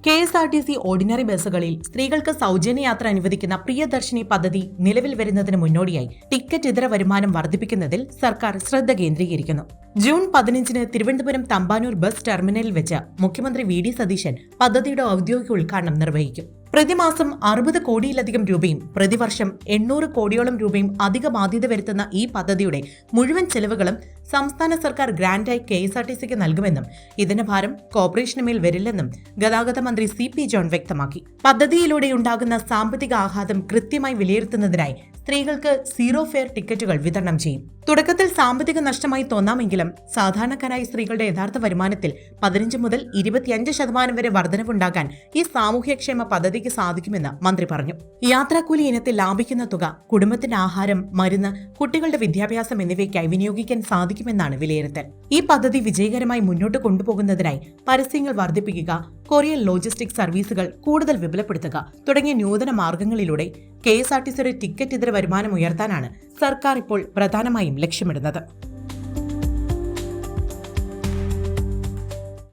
KSRTC ordinary ബസ്സുകളിൽ സ്ത്രീകൾക്ക് സൗജന്യ യാത്ര അനുവദിക്കുന്ന പ്രിയദർശിനി പദ്ധതി നിലവിൽ വരുന്നതിന് മുന്നോടിയായി ടിക്കറ്റ് ഇതര വരുമാനം വർദ്ധിപ്പിക്കുന്നതിൽ സർക്കാർ ശ്രദ്ധ കേന്ദ്രീകരിക്കുന്നു. ജൂൺ 15-ന് തിരുവനന്തപുരം തമ്പാനൂർ ബസ് ടെർമിനലിൽ വെച്ച് മുഖ്യമന്ത്രി VD സതീശൻ പദ്ധതിയുടെ ഔദ്യോഗിക ഉദ്ഘാടനം നിർവഹിക്കും. പ്രതിമാസം 60 കോടിയിലധികം രൂപയും പ്രതിവർഷം 800 കോടിയോളം രൂപയും അധിക ബാധ്യത വരുത്തുന്ന ഈ പദ്ധതിയുടെ മുഴുവൻ ചെലവുകളും സംസ്ഥാന സർക്കാർ ഗ്രാന്റായി KSRTCക്ക് നൽകുമെന്നും ഇതിന്റെ ഭാരം കോർപ്പറേഷന് മേൽ വരില്ലെന്നും ഗതാഗത മന്ത്രി CP ജോൺ വ്യക്തമാക്കി. പദ്ധതിയിലൂടെയുണ്ടാകുന്ന സാമ്പത്തിക ആഘാതം കൃത്യമായി വിലയിരുത്തുന്നതിനായി സ്ത്രീകൾക്ക് സീറോ ഫെയർ ടിക്കറ്റുകൾ വിതരണം ചെയ്യും. തുടക്കത്തിൽ സാമ്പത്തിക നഷ്ടമായി തോന്നാമെങ്കിലും സാധാരണക്കാരായ സ്ത്രീകളുടെ യഥാർത്ഥ വരുമാനത്തിൽ 15 മുതൽ 25% വരെ വർധനവുണ്ടാകാൻ ഈ സാമൂഹ്യക്ഷേമ പദ്ധതിക്ക് സാധിക്കുമെന്ന് മന്ത്രി പറഞ്ഞു. യാത്രാക്കൂലി ഇനത്തിൽ ലാഭിക്കുന്ന തുക കുടുംബത്തിന്റെ ആഹാരം, മരുന്ന്, കുട്ടികളുടെ വിദ്യാഭ്യാസം എന്നിവയ്ക്കായി വിനിയോഗിക്കാൻ സാധിക്കുമെന്നാണ് വിലയിരുത്തൽ. ഈ പദ്ധതി വിജയകരമായി മുന്നോട്ട് കൊണ്ടുപോകുന്നതിനായി പരസ്യങ്ങൾ വർദ്ധിപ്പിക്കുക, കൊറിയർ ലോജിസ്റ്റിക് സർവീസുകൾ കൂടുതൽ വിപുലപ്പെടുത്തുക തുടങ്ങിയ നൂതന മാർഗങ്ങളിലൂടെ KSRTCയുടെ ടിക്കറ്റ് ഇതര വരുമാനം ഉയർത്താനാണ് സർക്കാർ ഇപ്പോൾ പ്രധാനമായും ലക്ഷ്യമിടുന്നത്.